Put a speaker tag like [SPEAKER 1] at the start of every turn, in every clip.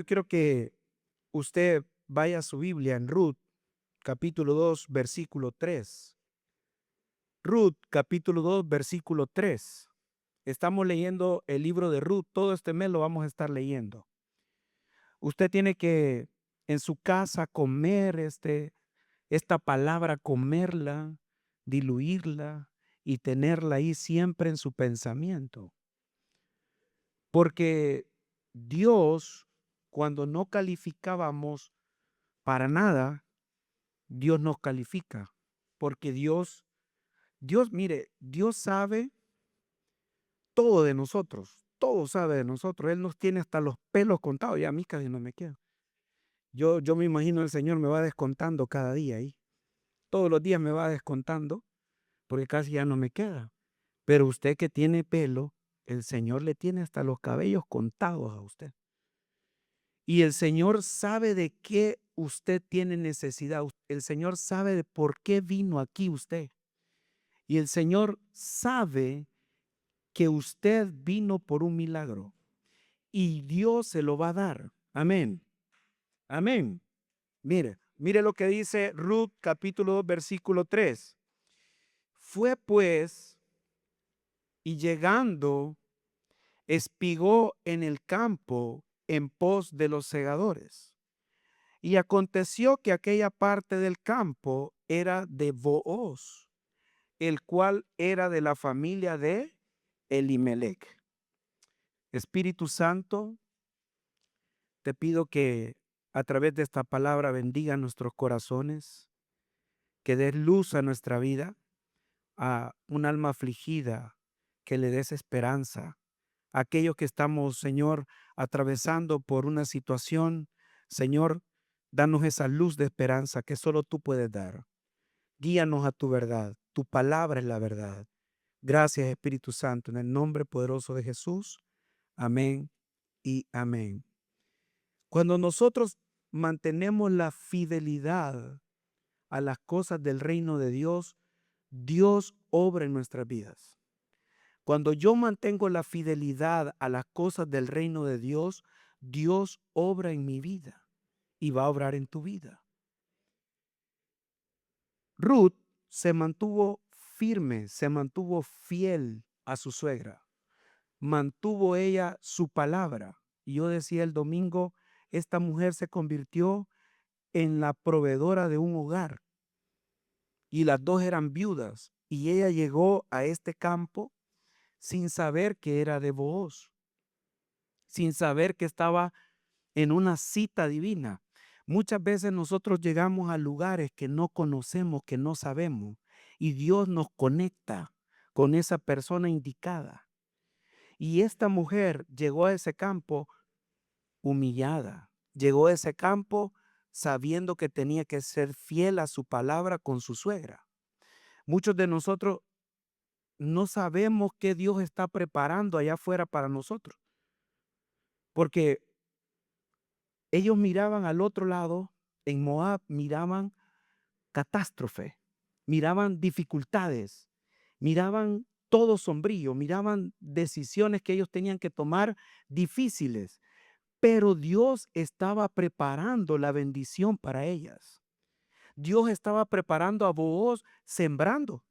[SPEAKER 1] Yo quiero que usted vaya a su Biblia en Ruth, capítulo 2, versículo 3. Ruth, capítulo 2, versículo 3. Estamos leyendo el libro de Ruth. Todo este mes lo vamos a estar leyendo. Usted tiene que en su casa comer esta palabra, comerla, diluirla y tenerla ahí siempre en su pensamiento. Porque Dios, cuando no calificábamos para nada, Dios nos califica. Porque mire, Dios sabe todo de nosotros, todo sabe de nosotros. Él nos tiene hasta los pelos contados. Ya a mí casi no me queda. Yo me imagino el Señor me va descontando cada día ahí. Todos los días me va descontando porque casi ya no me queda. Pero usted que tiene pelo, el Señor le tiene hasta los cabellos contados a usted. Y el Señor sabe de qué usted tiene necesidad. El Señor sabe de por qué vino aquí usted. Y el Señor sabe que usted vino por un milagro. Y Dios se lo va a dar. Amén. Amén. Mire lo que dice Ruth capítulo 2, versículo 3. Fue pues, y llegando, espigó en el campo en pos de los segadores. Y aconteció que aquella parte del campo era de Booz, el cual era de la familia de Elimelech. Espíritu Santo, te pido que a través de esta palabra bendiga nuestros corazones, que des luz a nuestra vida, a un alma afligida, que le des esperanza. Aquellos que estamos, Señor, atravesando por una situación, Señor, danos esa luz de esperanza que solo tú puedes dar. Guíanos a tu verdad. Tu palabra es la verdad. Gracias, Espíritu Santo, en el nombre poderoso de Jesús. Amén y amén. Cuando nosotros mantenemos la fidelidad a las cosas del reino de Dios, Dios obra en nuestras vidas. Cuando yo mantengo la fidelidad a las cosas del reino de Dios, Dios obra en mi vida y va a obrar en tu vida. Ruth se mantuvo firme, se mantuvo fiel a su suegra. Mantuvo ella su palabra. Y yo decía el domingo, esta mujer se convirtió en la proveedora de un hogar. Y las dos eran viudas. Y ella llegó a este campo sin saber que era de Booz, sin saber que estaba en una cita divina. Muchas veces nosotros llegamos a lugares que no conocemos, que no sabemos, y Dios nos conecta con esa persona indicada. Y esta mujer llegó a ese campo humillada, llegó a ese campo sabiendo que tenía que ser fiel a su palabra con su suegra. Muchos de nosotros no sabemos qué Dios está preparando allá afuera para nosotros, porque ellos miraban al otro lado, en Moab miraban catástrofe, miraban dificultades, miraban todo sombrío, miraban decisiones que ellos tenían que tomar difíciles, pero Dios estaba preparando la bendición para ellas. Dios estaba preparando a Booz sembrando.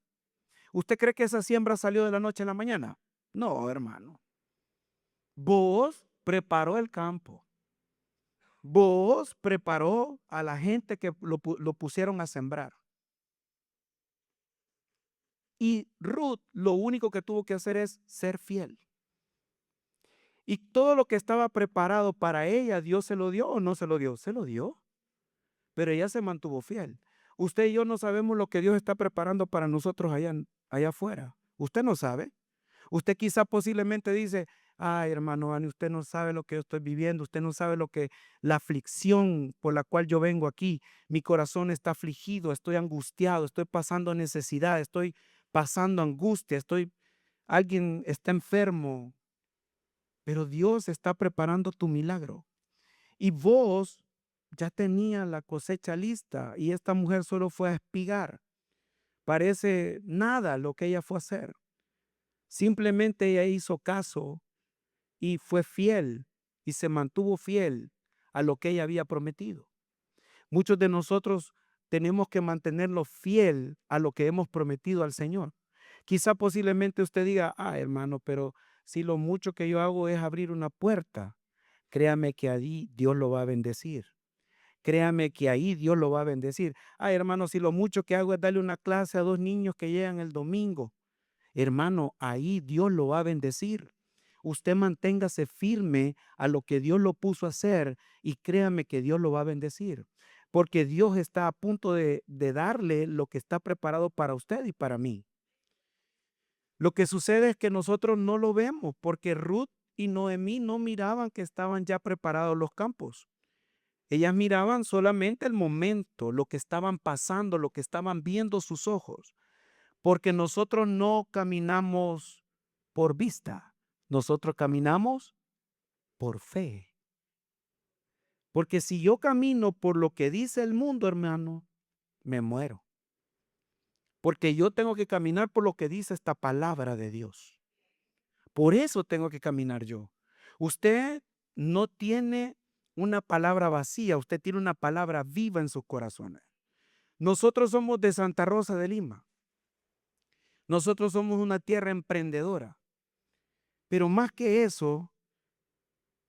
[SPEAKER 1] ¿Usted cree que esa siembra salió de la noche a la mañana? No, hermano. Booz preparó el campo. Booz preparó a la gente que lo pusieron a sembrar. Y Ruth lo único que tuvo que hacer es ser fiel. Y todo lo que estaba preparado para ella, ¿Dios se lo dio o no se lo dio? Se lo dio. Pero ella se mantuvo fiel. Usted y yo no sabemos lo que Dios está preparando para nosotros allá afuera. Usted no sabe. Usted quizá posiblemente dice, ay, hermano Ani, usted no sabe lo que yo estoy viviendo, usted no sabe la aflicción por la cual yo vengo aquí. Mi corazón está afligido, estoy angustiado, estoy pasando necesidad, estoy pasando angustia, alguien está enfermo, pero Dios está preparando tu milagro. Y vos ya tenía la cosecha lista y esta mujer solo fue a espigar. Parece nada lo que ella fue a hacer. Simplemente ella hizo caso y fue fiel y se mantuvo fiel a lo que ella había prometido. Muchos de nosotros tenemos que mantenerlo fiel a lo que hemos prometido al Señor. Quizá posiblemente usted diga, hermano, pero si lo mucho que yo hago es abrir una puerta, créame que ahí Dios lo va a bendecir. Créame que ahí Dios lo va a bendecir. Hermano, si lo mucho que hago es darle una clase a 2 niños que llegan el domingo, hermano, ahí Dios lo va a bendecir. Usted manténgase firme a lo que Dios lo puso a hacer y créame que Dios lo va a bendecir. Porque Dios está a punto de darle lo que está preparado para usted y para mí. Lo que sucede es que nosotros no lo vemos porque Ruth y Noemí no miraban que estaban ya preparados los campos. Ellas miraban solamente el momento, lo que estaban pasando, lo que estaban viendo sus ojos. Porque nosotros no caminamos por vista, nosotros caminamos por fe. Porque si yo camino por lo que dice el mundo, hermano, me muero. Porque yo tengo que caminar por lo que dice esta palabra de Dios. Por eso tengo que caminar yo. Usted no tiene una palabra vacía, usted tiene una palabra viva en sus corazones. Nosotros somos de Santa Rosa de Lima. Nosotros somos una tierra emprendedora. Pero más que eso,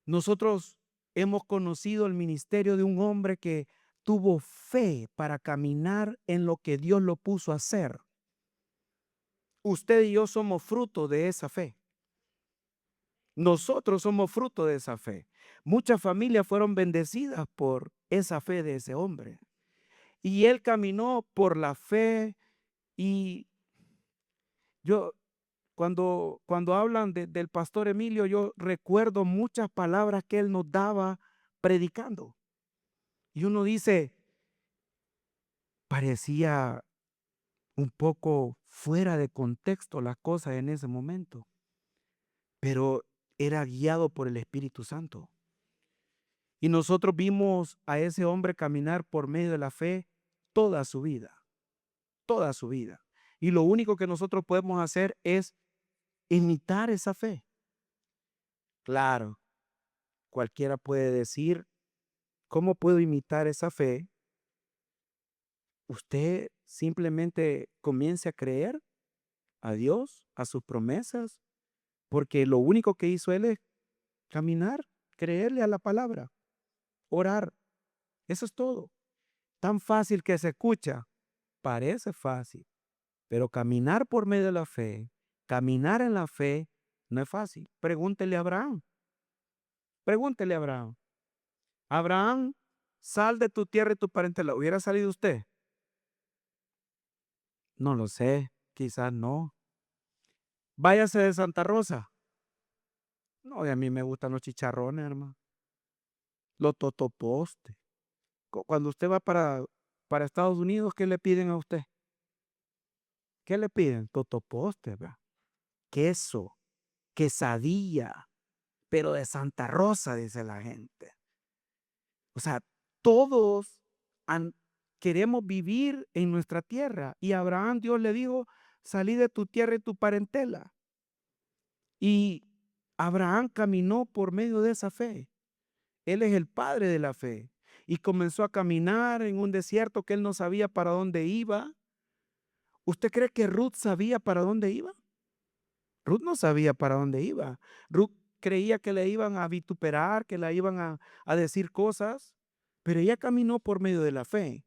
[SPEAKER 1] nosotros hemos conocido el ministerio de un hombre que tuvo fe para caminar en lo que Dios lo puso a hacer. Usted y yo somos fruto de esa fe. Nosotros somos fruto de esa fe. Muchas familias fueron bendecidas por esa fe de ese hombre. Y él caminó por la fe y yo, cuando hablan del pastor Emilio, yo recuerdo muchas palabras que él nos daba predicando. Y uno dice, parecía un poco fuera de contexto las cosas en ese momento, pero era guiado por el Espíritu Santo. Y nosotros vimos a ese hombre caminar por medio de la fe toda su vida, toda su vida. Y lo único que nosotros podemos hacer es imitar esa fe. Claro, cualquiera puede decir, ¿cómo puedo imitar esa fe? Usted simplemente comience a creer a Dios, a sus promesas, porque lo único que hizo él es caminar, creerle a la palabra, orar. Eso es todo. Tan fácil que se escucha, parece fácil, pero caminar por medio de la fe, caminar en la fe, no es fácil. Pregúntele a Abraham. Pregúntele a Abraham. Abraham, sal de tu tierra y tu parentela. ¿Hubiera salido usted? No lo sé, quizás no. Váyase de Santa Rosa. No, y a mí me gustan los chicharrones, hermano. Los totopostes. Cuando usted va para Estados Unidos, ¿qué le piden a usted? ¿Qué le piden? Totopostes, ¿verdad? Queso, quesadilla, pero de Santa Rosa, dice la gente. O sea, todos queremos vivir en nuestra tierra. Y a Abraham Dios le dijo, salí de tu tierra y tu parentela. Y Abraham caminó por medio de esa fe. Él es el padre de la fe. Y comenzó a caminar en un desierto que él no sabía para dónde iba. ¿Usted cree que Ruth sabía para dónde iba? Ruth no sabía para dónde iba. Ruth creía que le iban a vituperar, que le iban a decir cosas, pero ella caminó por medio de la fe.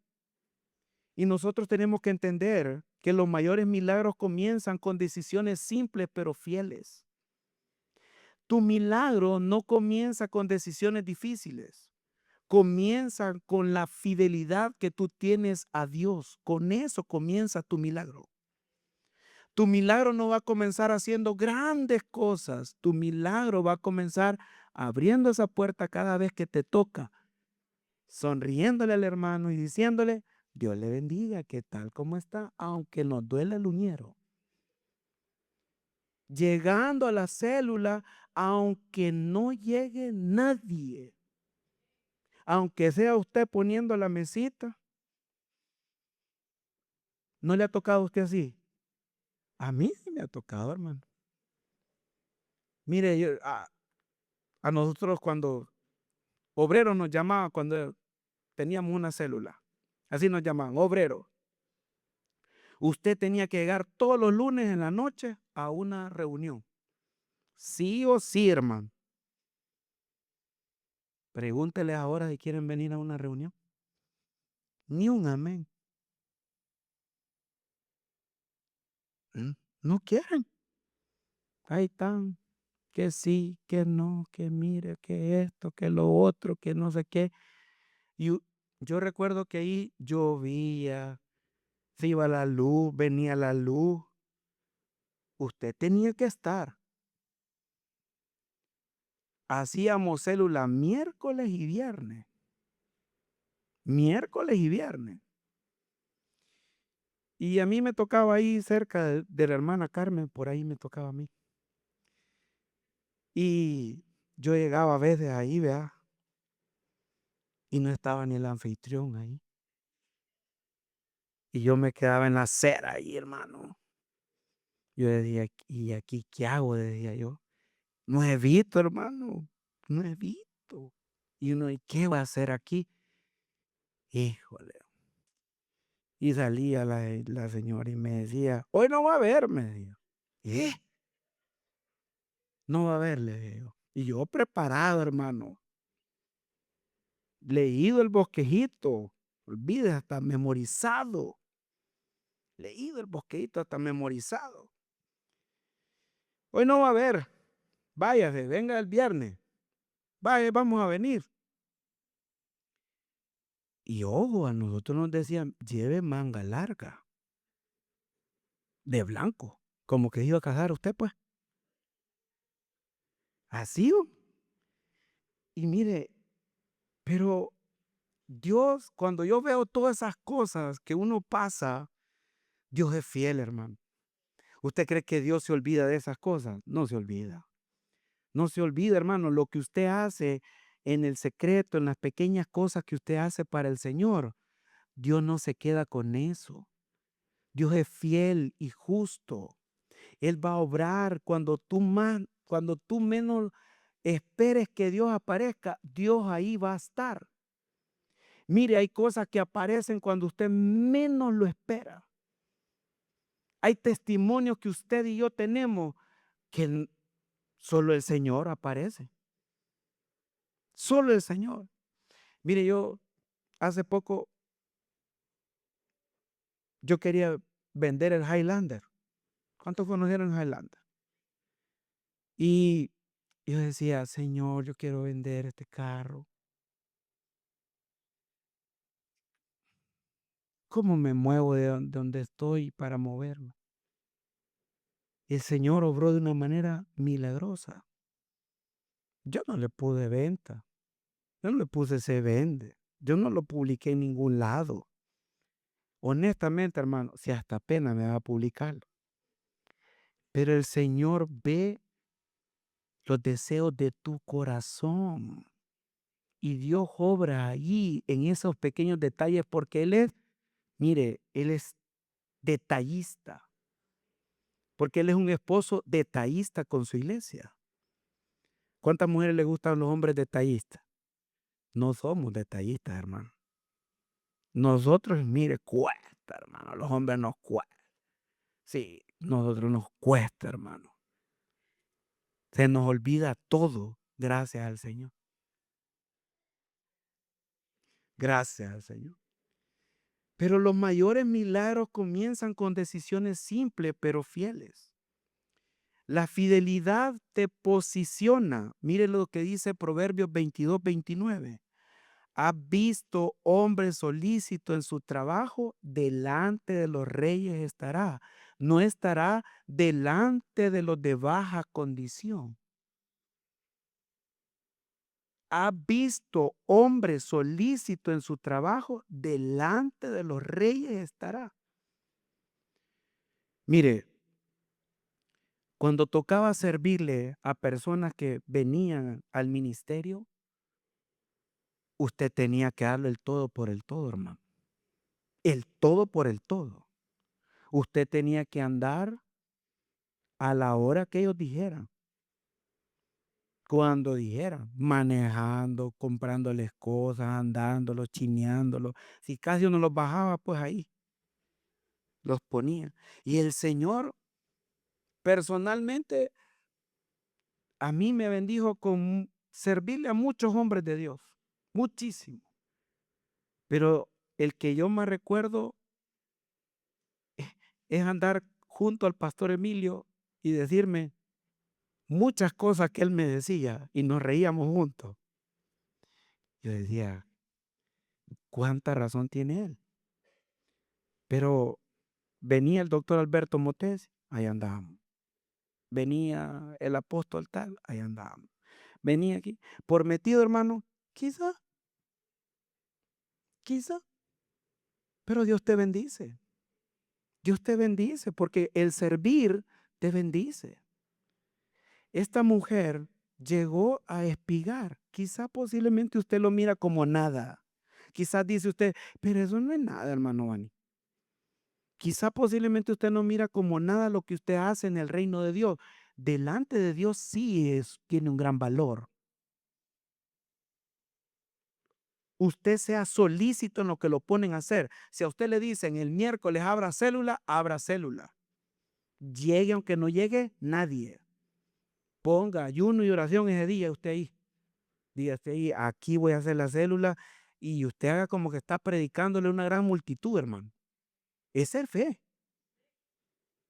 [SPEAKER 1] Y nosotros tenemos que entender que los mayores milagros comienzan con decisiones simples pero fieles. Tu milagro no comienza con decisiones difíciles. Comienza con la fidelidad que tú tienes a Dios. Con eso comienza tu milagro. Tu milagro no va a comenzar haciendo grandes cosas. Tu milagro va a comenzar abriendo esa puerta cada vez que te toca, sonriéndole al hermano y diciéndole, Dios le bendiga, ¿qué tal? ¿Cómo está? Aunque nos duele el uñero. Llegando a la célula, aunque no llegue nadie. Aunque sea usted poniendo la mesita. ¿No le ha tocado a usted así? A mí sí me ha tocado, hermano. Mire, a nosotros cuando Obreros nos llamaban cuando teníamos una célula. Así nos llamaban, obreros. Usted tenía que llegar todos los lunes en la noche a una reunión. Sí o sí, hermano. Pregúnteles ahora si quieren venir a una reunión. Ni un amén. No quieren. Ahí están. Que sí, que no, que mire, que esto, que lo otro, que no sé qué. Y yo recuerdo que ahí llovía, se iba la luz, venía la luz. Usted tenía que estar. Hacíamos célula miércoles y viernes. Miércoles y viernes. Y a mí me tocaba ahí cerca de la hermana Carmen, por ahí me tocaba a mí. Y yo llegaba a veces ahí, vea, y no estaba ni el anfitrión ahí. Y yo me quedaba en la acera ahí, hermano. Yo decía, ¿y aquí qué hago? Decía yo. No he visto, hermano. No he visto. Y uno, ¿y qué va a hacer aquí? Híjole. Y salía la señora y me decía, hoy no va a haber, me decía. ¿Eh? No va a haber, le dije yo. Y yo preparado, hermano. Leído el bosquejito. Olvide, hasta memorizado. Leído el bosquejito, hasta memorizado. Hoy no va a haber. Váyase, venga el viernes. Vaya, vamos a venir. Y ojo, a nosotros nos decían, lleve manga larga, de blanco, como que iba a casar usted, pues. Así. Y mire, pero Dios, cuando yo veo todas esas cosas que uno pasa, Dios es fiel, hermano. ¿Usted cree que Dios se olvida de esas cosas? No se olvida. No se olvida, hermano, lo que usted hace en el secreto, en las pequeñas cosas que usted hace para el Señor. Dios no se queda con eso. Dios es fiel y justo. Él va a obrar cuando tú menos esperes que Dios aparezca, Dios ahí va a estar. Mire, hay cosas que aparecen cuando usted menos lo espera. Hay testimonios que usted y yo tenemos que solo el Señor aparece. Solo el Señor. Mire, yo hace poco, yo quería vender el Highlander. ¿Cuántos conocieron el Highlander? Y yo decía, Señor, yo quiero vender este carro. ¿Cómo me muevo de donde estoy para moverme? El Señor obró de una manera milagrosa. Yo no le puse venta. Yo no le puse se vende. Yo no lo publiqué en ningún lado. Honestamente, hermano, si hasta pena me va a publicarlo. Pero el Señor ve los deseos de tu corazón. Y Dios obra ahí en esos pequeños detalles porque Él es, mire, Él es detallista. Porque Él es un esposo detallista con su iglesia. ¿Cuántas mujeres le gustan los hombres detallistas? No somos detallistas, hermano. Nosotros, mire, cuesta, hermano. Los hombres nos cuesta. Sí, nosotros nos cuesta, hermano. Se nos olvida todo gracias al Señor. Gracias al Señor. Pero los mayores milagros comienzan con decisiones simples pero fieles. La fidelidad te posiciona. Mire lo que dice Proverbios 22-29. ¿Has visto hombre solícito en su trabajo? Delante de los reyes estará. No estará delante de los de baja condición. ¿Has visto hombre solícito en su trabajo? Delante de los reyes estará. Mire, cuando tocaba servirle a personas que venían al ministerio, usted tenía que darle el todo por el todo, hermano. El todo por el todo. Usted tenía que andar a la hora que ellos dijeran. Cuando dijeran, manejando, comprándoles cosas, andándolos, chineándolos. Si casi uno los bajaba, pues ahí los ponía. Y el Señor personalmente a mí me bendijo con servirle a muchos hombres de Dios, muchísimo. Pero el que yo más recuerdo es andar junto al pastor Emilio y decirme muchas cosas que él me decía y nos reíamos juntos. Yo decía, ¿cuánta razón tiene él? Pero venía el doctor Alberto Motés, ahí andábamos. Venía el apóstol tal, ahí andábamos. Venía aquí. Por metido, hermano, quizá, quizá. Pero Dios te bendice. Dios te bendice porque el servir te bendice. Esta mujer llegó a espigar. Quizá posiblemente usted lo mira como nada. Quizás dice usted, pero eso no es nada, hermano Bani. Quizá posiblemente usted no mira como nada lo que usted hace en el reino de Dios. Delante de Dios sí tiene un gran valor. Usted sea solícito en lo que lo ponen a hacer. Si a usted le dicen el miércoles abra célula, abra célula. Llegue aunque no llegue nadie. Ponga ayuno y oración ese día usted ahí. Diga usted ahí, aquí voy a hacer la célula y usted haga como que está predicándole a una gran multitud, hermano. Esa es fe.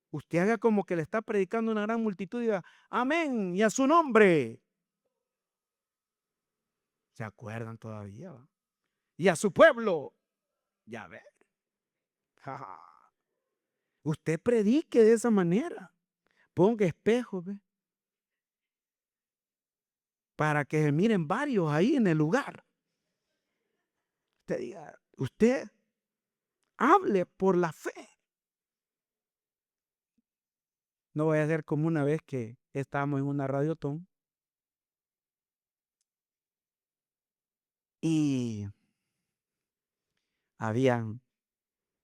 [SPEAKER 1] Usted haga como que le está predicando a una gran multitud y diga, amén, y a su nombre. ¿Se acuerdan todavía? ¿Va? Y a su pueblo. Ya ve. Usted predique de esa manera. Ponga espejos, ¿ve? Para que se miren varios ahí en el lugar. Usted diga, usted hable por la fe. No voy a ser como una vez que estábamos en una radiotón y habían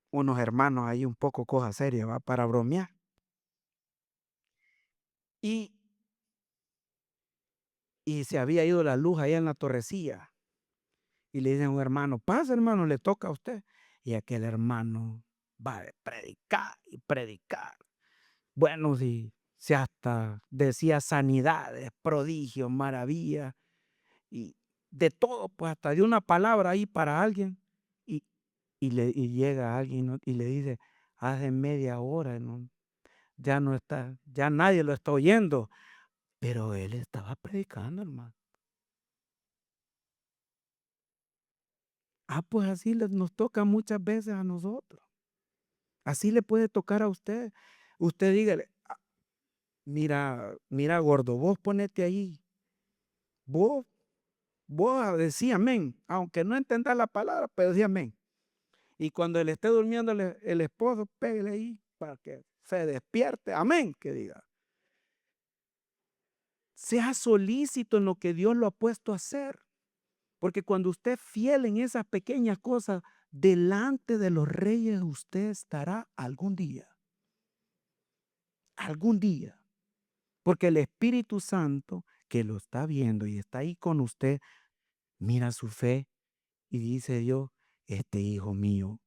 [SPEAKER 1] unos hermanos ahí un poco cosa seria, ¿va? Para bromear. Y, y se había ido la luz allá en la torrecilla. Y le dicen a un hermano, pasa hermano, le toca a usted. Y aquel hermano va a predicar y predicar. Bueno, si hasta decía sanidades, prodigios, maravillas y de todo, pues hasta de una palabra ahí para alguien. Y, y llega alguien, ¿no? Y le dice, hace media hora, ¿no? Ya no está, ya nadie lo está oyendo. Pero él estaba predicando, hermano. Pues así nos toca muchas veces a nosotros. Así le puede tocar a usted. Usted dígale, mira, gordo, vos ponete ahí. Vos, vos decí amén. Aunque no entendás la palabra, pero decí amén. Y cuando él esté durmiendo el esposo, pégale ahí para que se despierte. Amén, que diga. Sea solícito en lo que Dios lo ha puesto a hacer. Porque cuando usted es fiel en esas pequeñas cosas, delante de los reyes usted estará algún día. Algún día. Porque el Espíritu Santo que lo está viendo y está ahí con usted, mira su fe y dice Dios, este hijo mío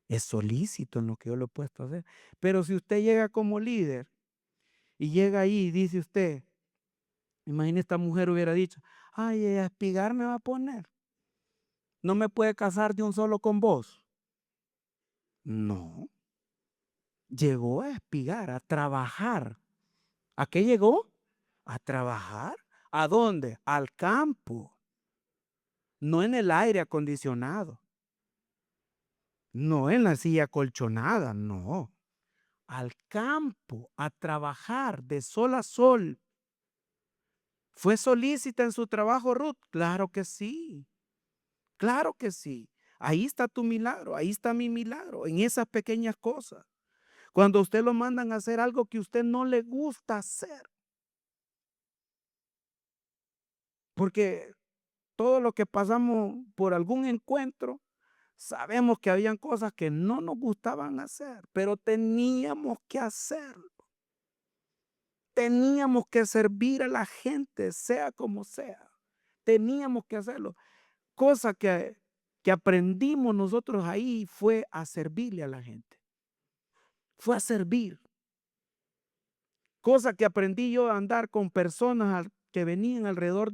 [SPEAKER 1] es solícito en lo que yo lo he puesto a hacer. Pero si usted llega como líder y llega ahí y dice usted, imagine esta mujer hubiera dicho, ay, a espigar me va a poner. No me puede casar de un solo con vos. No. Llegó a espigar, a trabajar. ¿A qué llegó? A trabajar. ¿A dónde? Al campo. No en el aire acondicionado. No en la silla colchonada, no. Al campo, a trabajar de sol a sol. ¿Fue solícita en su trabajo, Ruth? Claro que sí. Claro que sí. Ahí está tu milagro, ahí está mi milagro, en esas pequeñas cosas. Cuando usted lo mandan a hacer algo que a usted no le gusta hacer. Porque todo lo que pasamos por algún encuentro, sabemos que habían cosas que no nos gustaban hacer, pero teníamos que hacerlo. teníamos que servir a la gente, sea como sea. Teníamos que hacerlo. Cosa que aprendimos nosotros ahí fue a servirle a la gente. Fue a servir. Cosa que aprendí yo a andar con personas que venían alrededor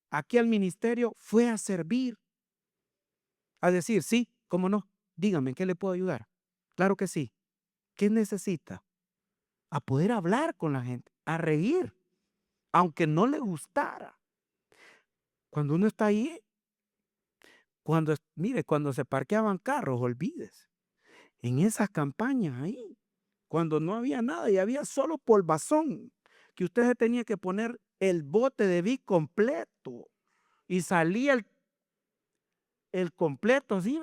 [SPEAKER 1] aquí al ministerio, fue a servir. A decir, sí, cómo no, dígame, ¿en qué le puedo ayudar? Claro que sí. ¿Qué necesita? A poder hablar con la gente, a reír, aunque no le gustara. Cuando uno está ahí, mire, cuando se parqueaban carros, olvídese. En esas campañas ahí, cuando no había nada y había solo polvazón, que usted se tenía que poner el bote de Vic completo y salía el completo así,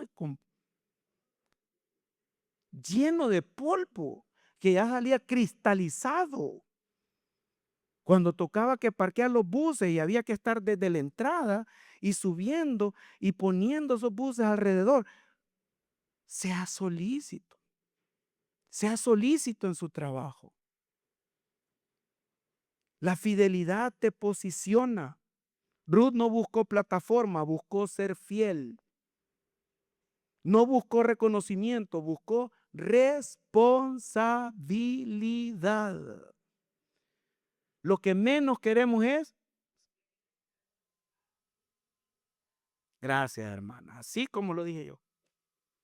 [SPEAKER 1] lleno de polvo, que ya salía cristalizado. Cuando tocaba que parquear los buses y había que estar desde la entrada y subiendo y poniendo esos buses alrededor, sea solícito, sea solícito en su trabajo. La fidelidad te posiciona. Ruth no buscó plataforma, buscó ser fiel. No buscó reconocimiento, buscó responsabilidad. Lo que menos queremos es, gracias hermana, así como lo dije yo.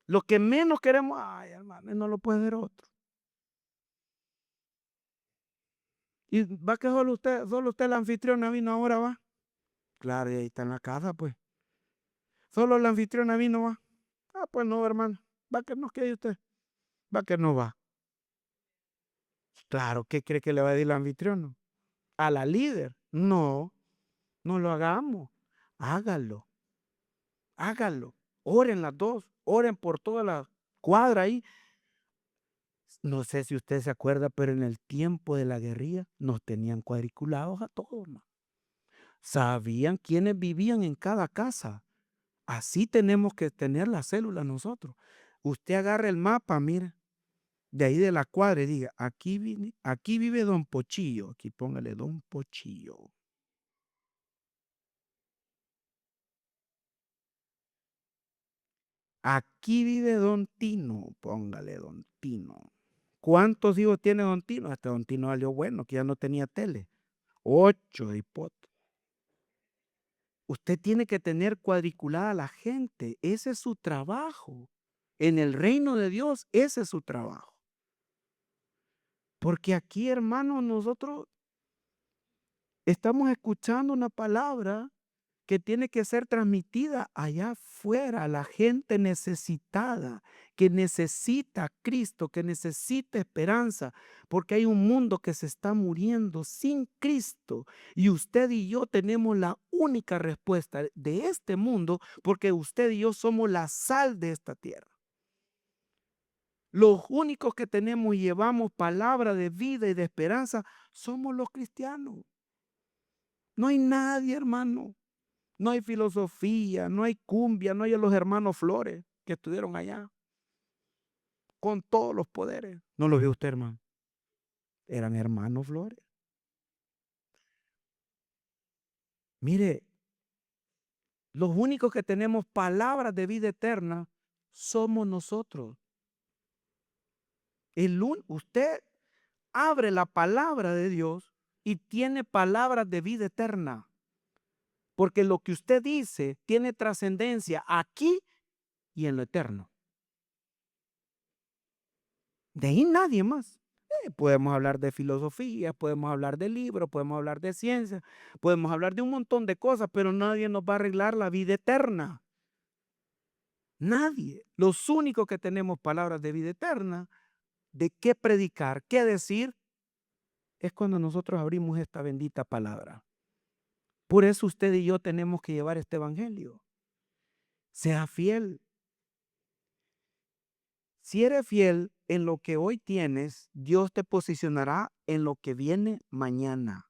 [SPEAKER 1] Lo que menos queremos, ay hermana, no lo puede ver otro. Y va que solo usted la anfitriona vino ahora, va. Claro, y ahí está en la casa, pues. Solo la anfitriona vino, va. Ah, pues no, hermano. Va que no quede usted. Va que no va. Claro, ¿qué cree que le va a decir la anfitriona? A la líder. No, no lo hagamos. Hágalo. Hágalo. Oren las dos. Oren por toda la cuadra ahí. No sé si usted se acuerda, pero en el tiempo de la guerrilla nos tenían cuadriculados a todos, man. Sabían quiénes vivían en cada casa. Así tenemos que tener la célula nosotros. Usted agarra el mapa, mire, de ahí de la cuadra y diga, aquí vive Don Pochillo. Aquí póngale Don Pochillo. Aquí vive Don Tino. Póngale Don Tino. ¿Cuántos hijos tiene Don Tino? Hasta Don Tino salió bueno, que ya no tenía tele. 8 de hipotes. Usted tiene que tener cuadriculada a la gente. Ese es su trabajo. En el reino de Dios, ese es su trabajo. Porque aquí, hermanos, nosotros estamos escuchando una palabra que tiene que ser transmitida allá afuera a la gente necesitada, que necesita a Cristo, que necesita esperanza, porque hay un mundo que se está muriendo sin Cristo y usted y yo tenemos la única respuesta de este mundo, porque usted y yo somos la sal de esta tierra. Los únicos que tenemos y llevamos palabra de vida y de esperanza somos los cristianos. No hay nadie, hermano. No hay filosofía, no hay cumbia, no hay los hermanos Flores que estuvieron allá con todos los poderes. No los vio usted, hermano. Eran hermanos Flores. Mire, los únicos que tenemos palabras de vida eterna somos nosotros. Usted abre la palabra de Dios y tiene palabras de vida eterna. Porque lo que usted dice tiene trascendencia aquí y en lo eterno. De ahí nadie más. Podemos hablar de filosofía, podemos hablar de libros, podemos hablar de ciencia, podemos hablar de un montón de cosas, pero nadie nos va a arreglar la vida eterna. Nadie. Los únicos que tenemos palabras de vida eterna, de qué predicar, qué decir, es cuando nosotros abrimos esta bendita palabra. Por eso usted y yo tenemos que llevar este evangelio. Sea fiel. Si eres fiel en lo que hoy tienes, Dios te posicionará en lo que viene mañana.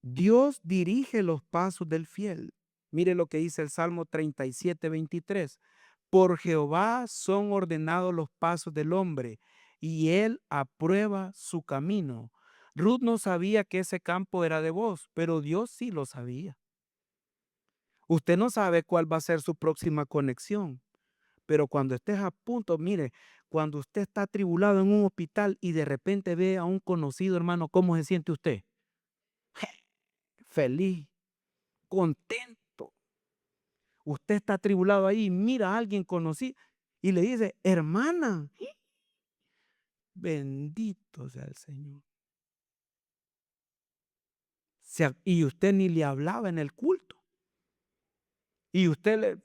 [SPEAKER 1] Dios dirige los pasos del fiel. Mire lo que dice el Salmo 37, 23. Por Jehová son ordenados los pasos del hombre, y él aprueba su camino. Ruth no sabía que ese campo era de Booz, pero Dios sí lo sabía. Usted no sabe cuál va a ser su próxima conexión, pero cuando estés a punto, mire, cuando usted está atribulado en un hospital y de repente ve a un conocido, hermano, ¿cómo se siente usted? Feliz, contento. Usted está atribulado ahí, mira a alguien conocido y le dice, hermana, bendito sea el Señor. Y usted ni le hablaba en el culto. Y usted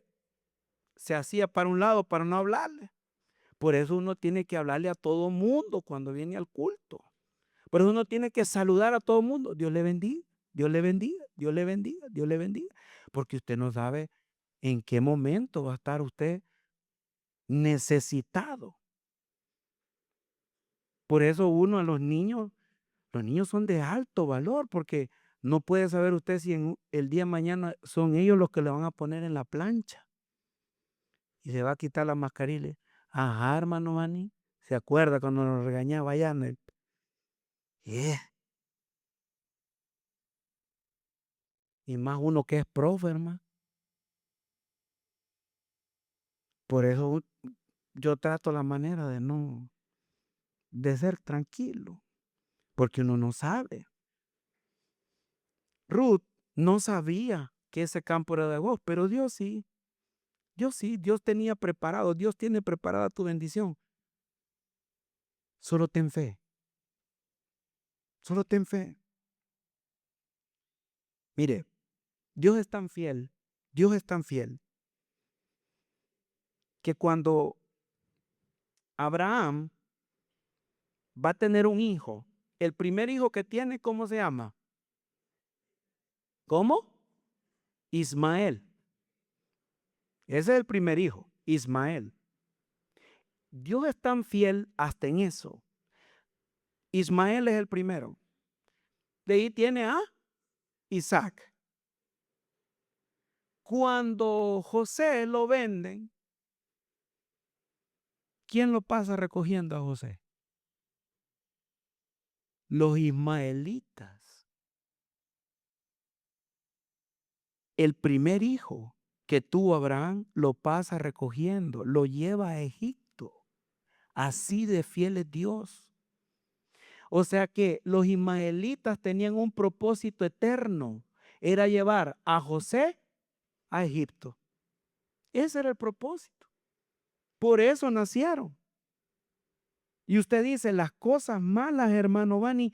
[SPEAKER 1] se hacía para un lado para no hablarle. Por eso uno tiene que hablarle a todo mundo cuando viene al culto. Por eso uno tiene que saludar a todo mundo. Dios le bendiga, Dios le bendiga, Dios le bendiga, Dios le bendiga. Porque usted no sabe en qué momento va a estar usted necesitado. Por eso uno a los niños son de alto valor, porque no puede saber usted si el día de mañana son ellos los que le van a poner en la plancha. Y se va a quitar la mascarilla. Y le, ajá, hermano Manny, ¿se acuerda cuando nos regañaba allá en el... Y más uno que es profe, hermano. Por eso yo trato la manera de ser tranquilo, porque uno no sabe. Ruth no sabía que ese campo era de Booz, pero Dios sí. Dios tenía preparado, Dios tiene preparada tu bendición. Solo ten fe, solo ten fe. Mire, Dios es tan fiel, Dios es tan fiel, que cuando Abraham va a tener un hijo, el primer hijo que tiene, ¿cómo se llama? ¿Cómo? Ismael. Ese es el primer hijo, Ismael. Dios es tan fiel hasta en eso. Ismael es el primero. De ahí tiene a Isaac. Cuando José lo venden, ¿quién lo pasa recogiendo a José? Los ismaelitas. El primer hijo que tuvo Abraham lo pasa recogiendo, lo lleva a Egipto. Así de fiel es Dios. O sea que los ismaelitas tenían un propósito eterno. Era llevar a José a Egipto. Ese era el propósito. Por eso nacieron. Y usted dice, las cosas malas, hermano Bani,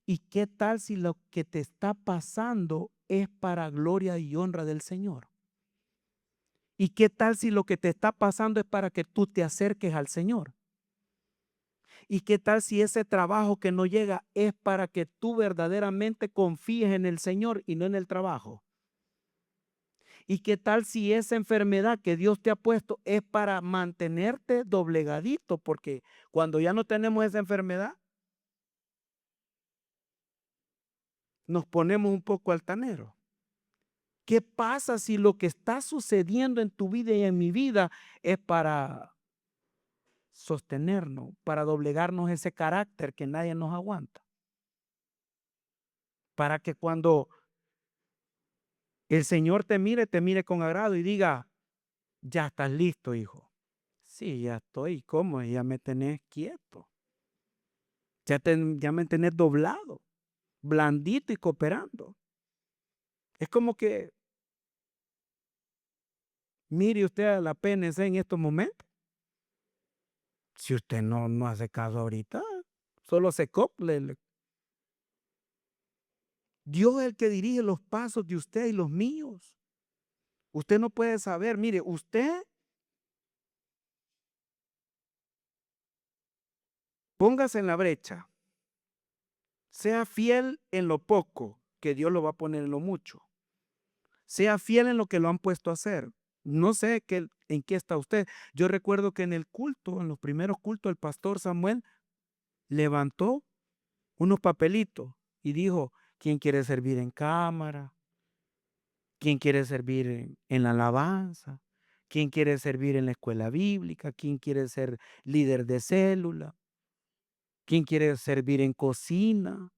[SPEAKER 1] ¿y qué tal si lo que te está pasando es para gloria y honra del Señor? ¿Y qué tal si lo que te está pasando es para que tú te acerques al Señor? ¿Y qué tal si ese trabajo que no llega es para que tú verdaderamente confíes en el Señor y no en el trabajo? ¿Y qué tal si esa enfermedad que Dios te ha puesto es para mantenerte doblegadito? Porque cuando ya no tenemos esa enfermedad, nos ponemos un poco altaneros. ¿Qué pasa si lo que está sucediendo en tu vida y en mi vida es para sostenernos, para doblegarnos ese carácter que nadie nos aguanta? Para que cuando el Señor te mire con agrado y diga, ya estás listo, hijo. Sí, ya estoy. ¿Cómo? Ya me tenés quieto. Ya me tenés doblado, blandito y cooperando. Es como que mire usted a la PNC en estos momentos. Si usted no hace caso ahorita, solo se cople. Dios es el que dirige los pasos de usted y los míos. Usted no puede saber, mire, usted póngase en la brecha, sea fiel en lo poco, que Dios lo va a poner en lo mucho. Sea fiel en lo que lo han puesto a hacer. No sé en qué está usted. Yo recuerdo que en el culto, en los primeros cultos, el pastor Samuel levantó unos papelitos y dijo, ¿quién quiere servir en cámara? ¿Quién quiere servir en la alabanza? quién quiere servir en la escuela bíblica, quién quiere ser líder de célula, quién quiere servir en cocina.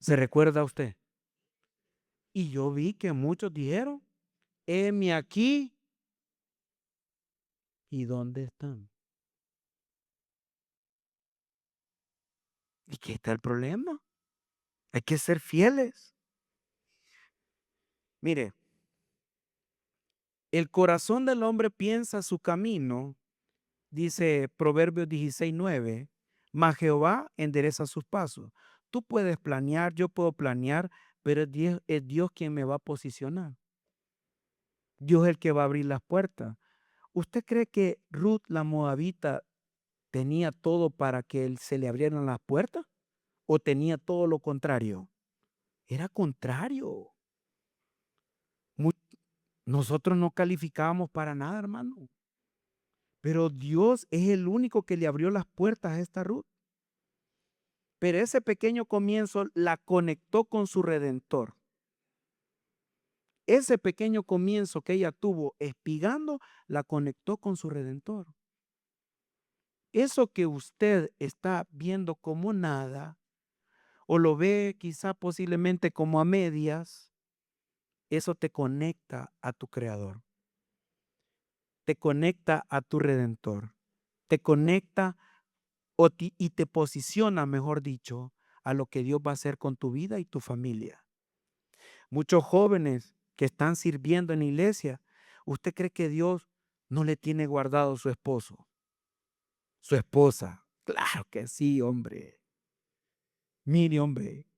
[SPEAKER 1] ¿Se recuerda usted? Y yo vi que muchos dijeron, heme aquí. ¿Y dónde están? ¿Y qué está el problema? Hay que ser fieles. Mire, el corazón del hombre piensa su camino, dice Proverbios 16:9, mas Jehová endereza sus pasos. Tú puedes planear, yo puedo planear, pero es Dios quien me va a posicionar. Dios es el que va a abrir las puertas. ¿Usted cree que Ruth la Moabita tenía todo para que se le abrieran las puertas? ¿O tenía todo lo contrario? Era contrario. Mu- Nosotros no calificábamos para nada, hermano. Pero Dios es el único que le abrió las puertas a esta Ruth. Pero ese pequeño comienzo la conectó con su Redentor. Ese pequeño comienzo que ella tuvo espigando, la conectó con su Redentor. Eso que usted está viendo como nada, o lo ve quizá posiblemente como a medias, eso te conecta a tu Creador. Te conecta a tu Redentor. Te conecta y te posiciona, mejor dicho, a lo que Dios va a hacer con tu vida y tu familia. Muchos jóvenes que están sirviendo en la iglesia, ¿usted cree que Dios no le tiene guardado su esposo, su esposa? Claro que sí, hombre. Mire, hombre,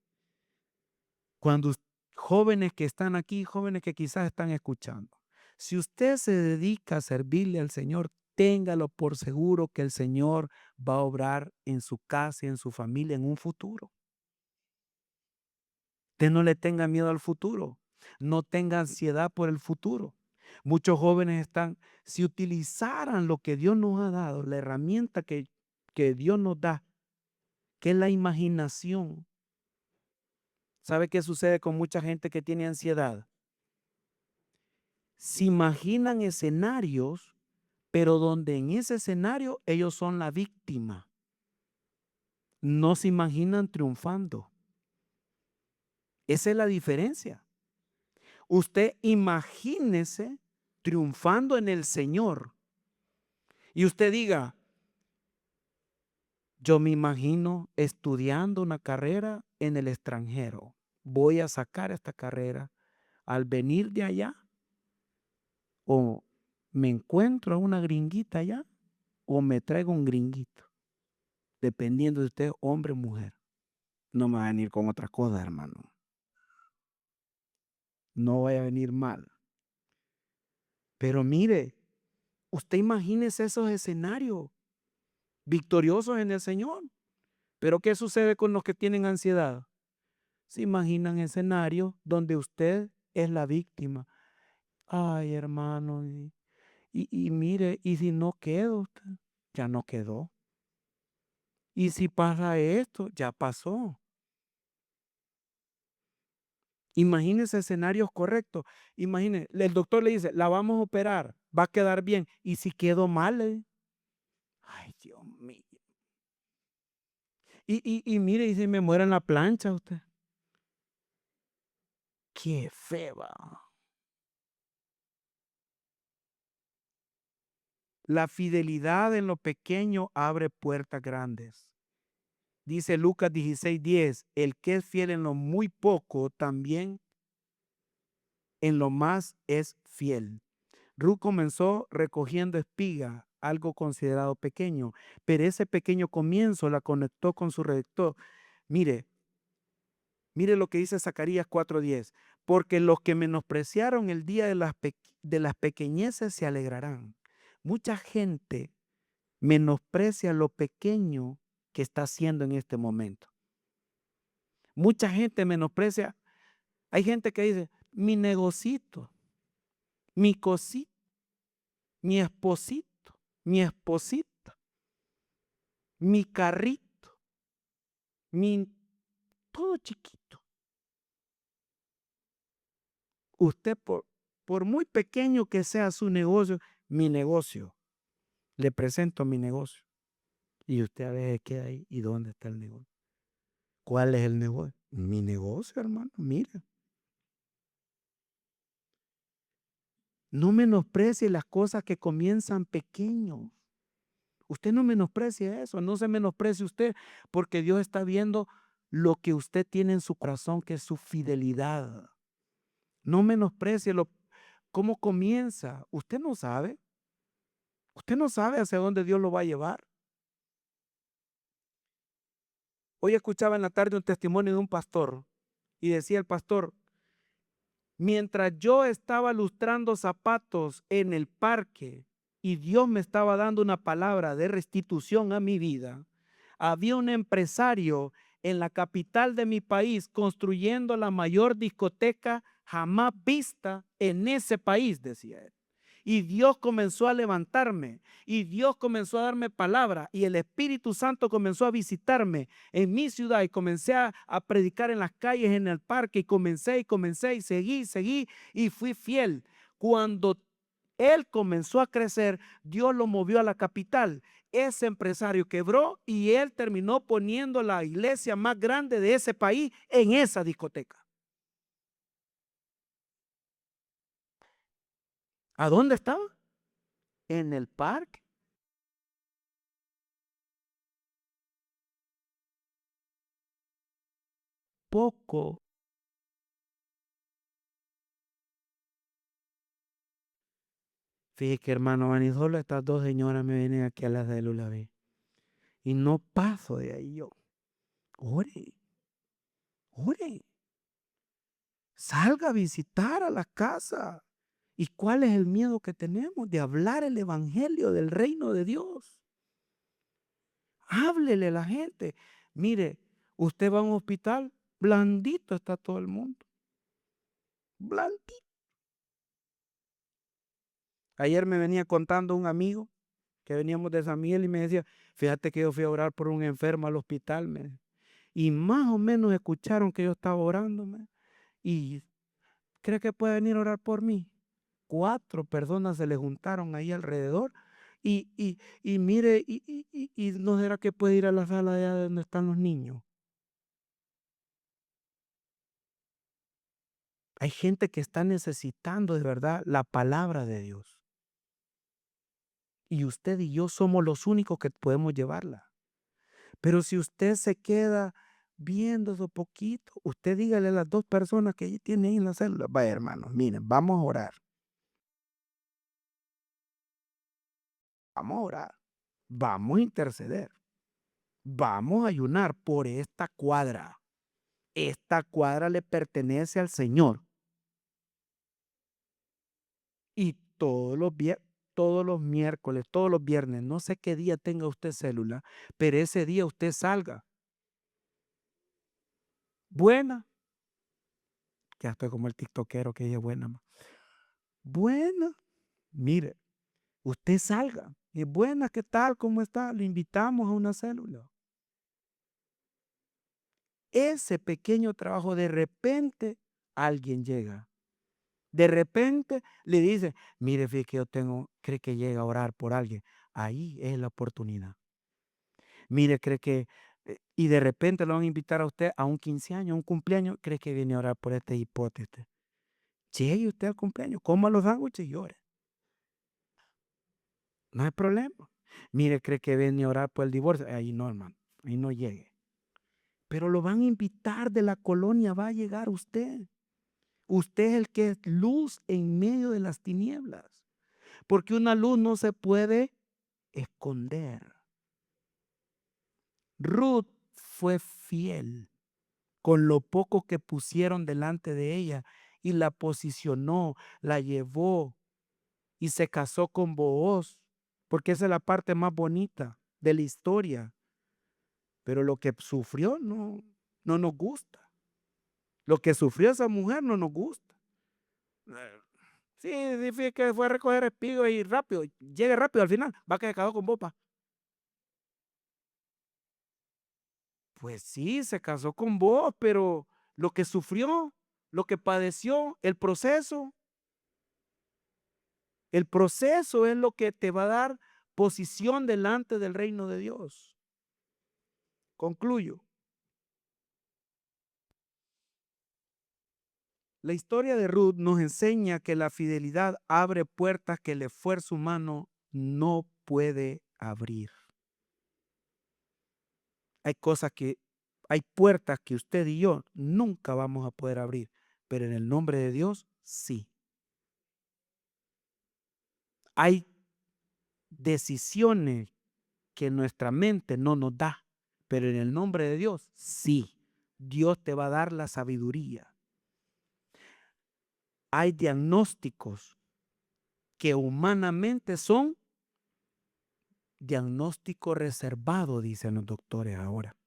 [SPEAKER 1] cuando jóvenes que están aquí, jóvenes que quizás están escuchando, si usted se dedica a servirle al Señor, téngalo por seguro que el Señor va a obrar en su casa y en su familia en un futuro. Usted no le tenga miedo al futuro. No tenga ansiedad por el futuro. Muchos jóvenes están, si utilizaran lo que Dios nos ha dado, la herramienta que Dios nos da, que es la imaginación. ¿Sabe qué sucede con mucha gente que tiene ansiedad? Se imaginan escenarios, pero donde en ese escenario ellos son la víctima. No se imaginan triunfando. Esa es la diferencia. Usted imagínese triunfando en el Señor y usted diga, yo me imagino estudiando una carrera en el extranjero. Voy a sacar esta carrera al venir de allá o me encuentro a una gringuita allá o me traigo un gringuito, dependiendo de usted, hombre o mujer. No me va a venir con otra cosa, hermano. No vaya a venir mal. Pero mire, usted imagínese esos escenarios victoriosos en el Señor. Pero ¿qué sucede con los que tienen ansiedad? Se imaginan escenarios donde usted es la víctima. Ay, hermano, y mire, y si no quedo, usted, ya no quedó. Y si pasa esto, ya pasó. Imagínese escenarios correctos. Imagine, el doctor le dice, la vamos a operar, va a quedar bien. Y si quedó mal, ay, Dios mío. Y mire, y si me muere en la plancha usted. Qué feba. La fidelidad en lo pequeño abre puertas grandes. Dice Lucas 16:10, el que es fiel en lo muy poco, también en lo más es fiel. Ruth comenzó recogiendo espiga, algo considerado pequeño, pero ese pequeño comienzo la conectó con su Redentor. Mire, mire lo que dice Zacarías 4:10, porque los que menospreciaron el día de las pequeñeces se alegrarán. Mucha gente menosprecia lo pequeño que está haciendo en este momento. Mucha gente menosprecia. Hay gente que dice, mi negocito, mi cosito, mi esposito, mi esposita, mi carrito, mi todo chiquito. Usted por muy pequeño que sea su negocio, mi negocio, le presento mi negocio. Y usted a veces queda ahí, ¿y dónde está el negocio? ¿Cuál es el negocio? Mi negocio, hermano, mire. No menosprecie las cosas que comienzan pequeños. Usted no menosprecie eso, no se menosprecie usted, porque Dios está viendo lo que usted tiene en su corazón, que es su fidelidad. No menosprecie cómo comienza. Usted no sabe hacia dónde Dios lo va a llevar. Hoy escuchaba en la tarde un testimonio de un pastor y decía el pastor: mientras yo estaba lustrando zapatos en el parque y Dios me estaba dando una palabra de restitución a mi vida, había un empresario en la capital de mi país construyendo la mayor discoteca jamás vista en ese país, decía él. Y Dios comenzó a levantarme y Dios comenzó a darme palabra y el Espíritu Santo comenzó a visitarme en mi ciudad y comencé a predicar en las calles, en el parque, y comencé y seguí y fui fiel. Cuando él comenzó a crecer, Dios lo movió a la capital. Ese empresario quebró y él terminó poniendo la iglesia más grande de ese país en esa discoteca. ¿A dónde estaba? En el parque. Poco. Fíjate que, hermano, Vani, solo estas dos señoras me vienen aquí a la célula, ve. Y no paso de ahí yo. Ore, ore. Salga a visitar a la casa. ¿Y cuál es el miedo que tenemos de hablar el evangelio del reino de Dios? Háblele a la gente. Mire, usted va a un hospital, blandito está todo el mundo. Blandito. Ayer me venía contando un amigo que veníamos de San Miguel y me decía: fíjate que yo fui a orar por un enfermo al hospital, y más o menos escucharon que yo estaba orando, y ¿cree que puede venir a orar por mí? 4 personas se le juntaron ahí alrededor y mire, y no será que puede ir a la sala de donde están los niños. Hay gente que está necesitando de verdad la palabra de Dios. Y usted y yo somos los únicos que podemos llevarla. Pero si usted se queda viendo eso poquito, usted dígale a las 2 personas que tiene ahí en la célula: vaya, hermanos, miren, vamos a orar, vamos a interceder, vamos a ayunar por esta cuadra. Esta cuadra le pertenece al Señor. Y todos los miércoles, todos los viernes, no sé qué día tenga usted célula, pero ese día usted salga. Buena. Ya estoy como el tiktokero que dice buena. Buena. Mire, usted salga. Y buena, ¿qué tal? ¿Cómo está? Le invitamos a una célula. Ese pequeño trabajo, de repente alguien llega. De repente le dice: mire, fíjate que yo cree que llega a orar por alguien. Ahí es la oportunidad. Mire, cree que, y de repente lo van a invitar a usted a un 15 años, a un cumpleaños, cree que viene a orar por esta hipótesis. Llegue usted al cumpleaños, coma los sándwiches y ore. No hay problema. Mire, cree que viene a orar por el divorcio. Ahí no, hermano, ahí no llegue. Pero lo van a invitar de la colonia, va a llegar usted. Usted es el que es luz en medio de las tinieblas. Porque una luz no se puede esconder. Ruth fue fiel con lo poco que pusieron delante de ella y la posicionó, la llevó y se casó con Booz, porque esa es la parte más bonita de la historia. Pero lo que sufrió no nos gusta. Lo que sufrió esa mujer no nos gusta. Sí, dice que fue a recoger espigo y rápido, llegue rápido al final, va a quedar casado con Bopa. Pues sí, se casó con vos, pero lo que sufrió, lo que padeció, el proceso, El proceso es lo que te va a dar posición delante del reino de Dios. Concluyo. La historia de Ruth nos enseña que la fidelidad abre puertas que el esfuerzo humano no puede abrir. Hay puertas que usted y yo nunca vamos a poder abrir, pero en el nombre de Dios, sí. Hay decisiones que nuestra mente no nos da, pero en el nombre de Dios, sí. Dios te va a dar la sabiduría. Hay diagnósticos que humanamente son diagnóstico reservado, dicen los doctores ahora.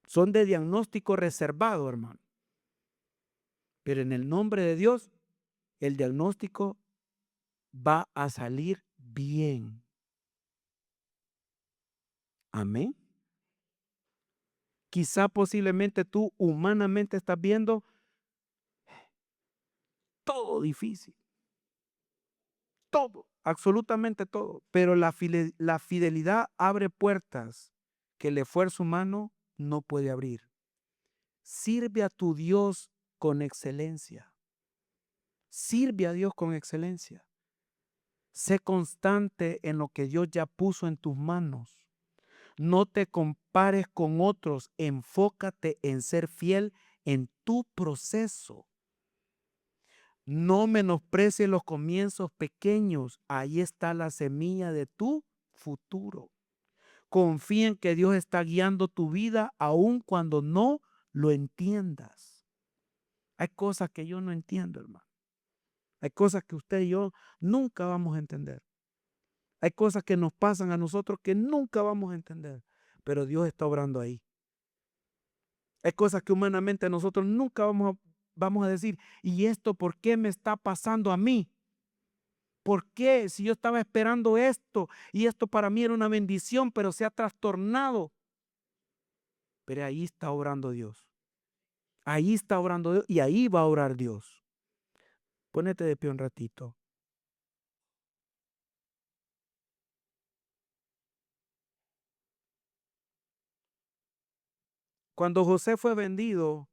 [SPEAKER 1] Son de diagnóstico reservado, hermano. Pero en el nombre de Dios, el diagnóstico va a salir bien. Amén. Quizá posiblemente tú humanamente estás viendo todo difícil. Todo, absolutamente todo. Pero la fidelidad abre puertas que el esfuerzo humano no puede abrir. Sirve a tu Dios con excelencia. Sirve a Dios con excelencia. Sé constante en lo que Dios ya puso en tus manos. No te compares con otros. Enfócate en ser fiel en tu proceso. No menosprecies los comienzos pequeños. Ahí está la semilla de tu futuro. Confía en que Dios está guiando tu vida aun cuando no lo entiendas. Hay cosas que yo no entiendo, hermano. Hay cosas que usted y yo nunca vamos a entender. Hay cosas que nos pasan a nosotros que nunca vamos a entender. Pero Dios está obrando ahí. Hay cosas que humanamente nosotros nunca vamos a decir, ¿y esto por qué me está pasando a mí? ¿Por qué? Si yo estaba esperando esto y esto para mí era una bendición, pero se ha trastornado. Pero ahí está obrando Dios. Ahí está obrando Dios y ahí va a orar Dios. Pónete de pie un ratito. Cuando José fue vendido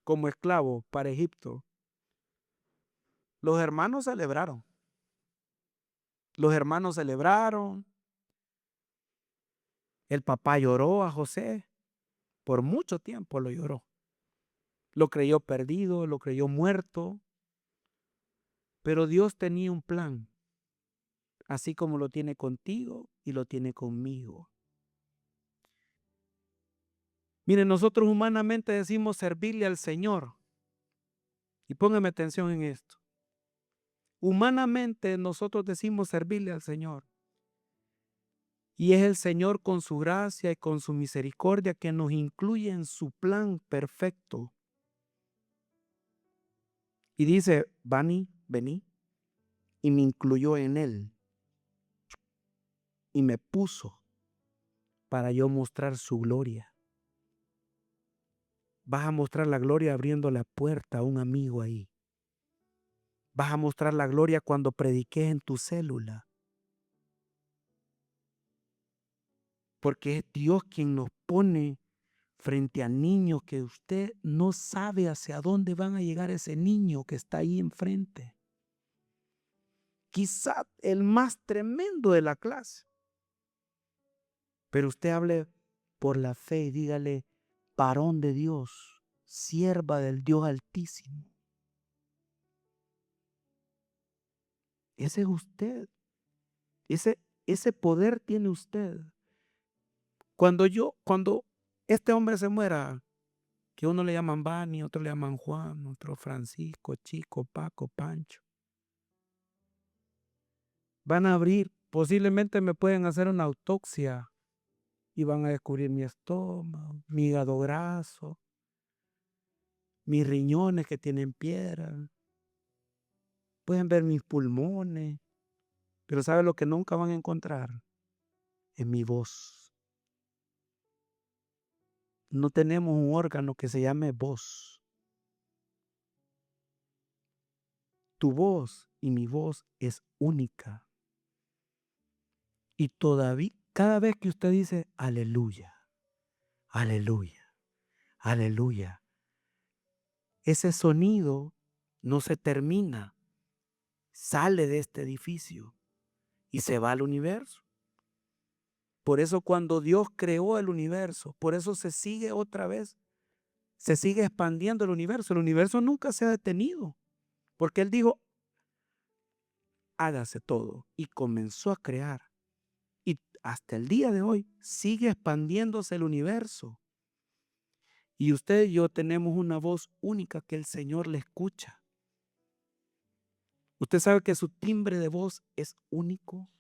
[SPEAKER 1] como esclavo para Egipto, los hermanos celebraron. Los hermanos celebraron. El papá lloró a José. Por mucho tiempo lo lloró. Lo creyó perdido, lo creyó muerto. Pero Dios tenía un plan, así como lo tiene contigo y lo tiene conmigo. Miren, nosotros humanamente decimos servirle al Señor. Y póngame atención en esto. Humanamente nosotros decimos servirle al Señor. Y es el Señor con su gracia y con su misericordia que nos incluye en su plan perfecto. Y dice, vení, y me incluyó en él. Y me puso para yo mostrar su gloria. Vas a mostrar la gloria abriendo la puerta a un amigo ahí. Vas a mostrar la gloria cuando prediques en tu célula. Porque es Dios quien nos pone frente a niños que usted no sabe hacia dónde van a llegar ese niño que está ahí enfrente. Quizá el más tremendo de la clase. Pero usted hable por la fe y dígale, varón de Dios, sierva del Dios Altísimo. Ese es usted. Ese poder tiene usted. Cuando este hombre se muera, que uno le llaman Bani, otro le llaman Juan, otro Francisco, Chico, Paco, Pancho. Van a abrir, posiblemente me pueden hacer una autopsia y van a descubrir mi estómago, mi hígado graso, mis riñones que tienen piedra. Pueden ver mis pulmones, pero ¿sabe lo que nunca van a encontrar? Es mi voz. No tenemos un órgano que se llame voz. Tu voz y mi voz es única. Y todavía, cada vez que usted dice aleluya, aleluya, aleluya, ese sonido no se termina, sale de este edificio y se va al universo. Por eso cuando Dios creó el universo, por eso se sigue otra vez, se sigue expandiendo el universo. El universo nunca se ha detenido, porque Él dijo, hágase todo, y comenzó a crear. Y hasta el día de hoy sigue expandiéndose el universo. Y usted y yo tenemos una voz única que el Señor le escucha. Usted sabe que su timbre de voz es único.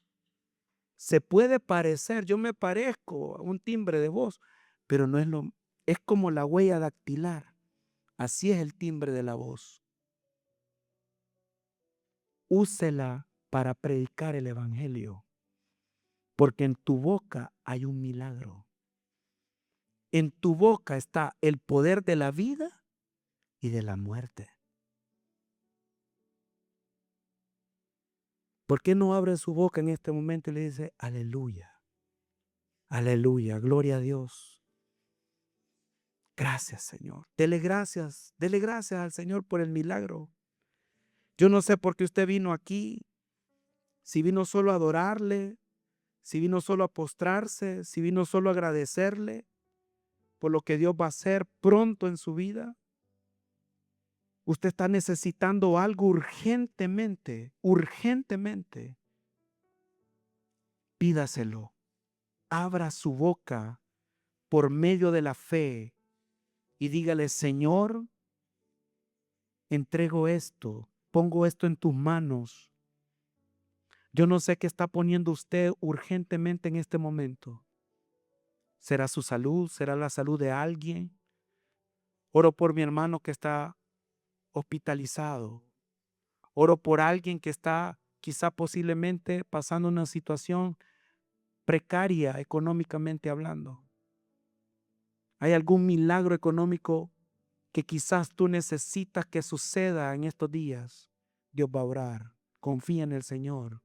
[SPEAKER 1] Se puede parecer, yo me parezco a un timbre de voz, pero no es es como la huella dactilar. Así es el timbre de la voz. Úsela para predicar el evangelio, porque en tu boca hay un milagro. En tu boca está el poder de la vida y de la muerte. ¿Por qué no abre su boca en este momento y le dice, aleluya, aleluya, gloria a Dios? Gracias, Señor. Dele gracias al Señor por el milagro. Yo no sé por qué usted vino aquí, si vino solo a adorarle, si vino solo a postrarse, si vino solo a agradecerle por lo que Dios va a hacer pronto en su vida. Usted está necesitando algo urgentemente, urgentemente. Pídaselo. Abra su boca por medio de la fe y dígale, Señor, entrego esto, pongo esto en tus manos. Yo no sé qué está poniendo usted urgentemente en este momento. ¿Será su salud? ¿Será la salud de alguien? Oro por mi hermano que está hospitalizado. Oro por alguien que está quizá posiblemente pasando una situación precaria económicamente hablando. ¿Hay algún milagro económico que quizás tú necesitas que suceda en estos días? Dios va a orar. Confía en el Señor.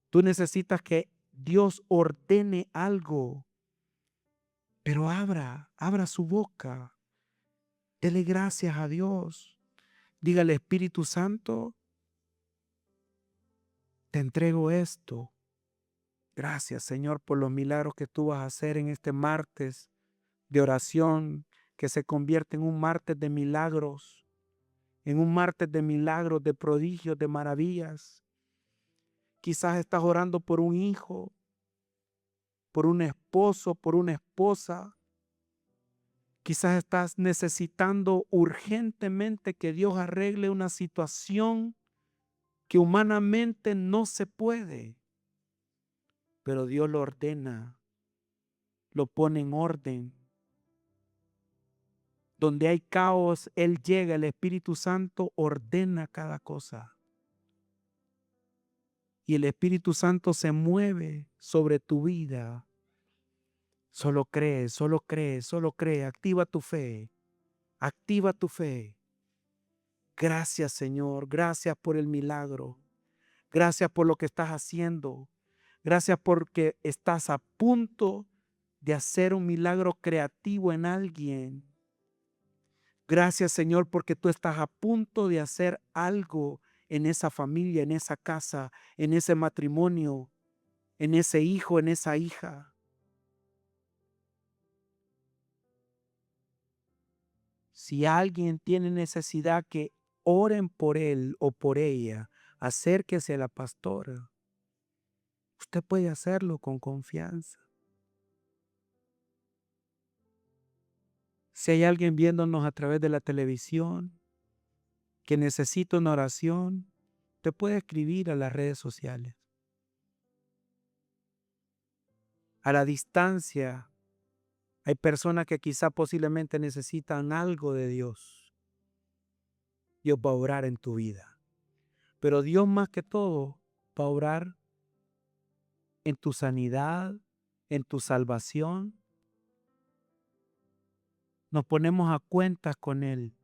[SPEAKER 1] Tú necesitas que Dios ordene algo, pero abra su boca. Dele gracias a Dios. Dígale, Espíritu Santo, te entrego esto. Gracias, Señor, por los milagros que tú vas a hacer en este martes de oración, que se convierte en un martes de milagros, en un martes de milagros, de prodigios, de maravillas. Quizás estás orando por un hijo, por un esposo, por una esposa. Quizás estás necesitando urgentemente que Dios arregle una situación que humanamente no se puede, pero Dios lo ordena, lo pone en orden. Donde hay caos, Él llega, el Espíritu Santo ordena cada cosa. Y el Espíritu Santo se mueve sobre tu vida. Solo cree, solo cree, solo cree. Activa tu fe. Activa tu fe. Gracias, Señor. Gracias por el milagro. Gracias por lo que estás haciendo. Gracias porque estás a punto de hacer un milagro creativo en alguien. Gracias, Señor, porque tú estás a punto de hacer algo en esa familia, en esa casa, en ese matrimonio, en ese hijo, en esa hija. Si alguien tiene necesidad, que oren por él o por ella, acérquese a la pastora. Usted puede hacerlo con confianza. Si hay alguien viéndonos a través de la televisión que necesita una oración, te puede escribir a las redes sociales. A la distancia, hay personas que quizá posiblemente necesitan algo de Dios. Dios va a obrar en tu vida. Pero Dios más que todo va a obrar en tu sanidad, en tu salvación. Nos ponemos a cuentas con Él.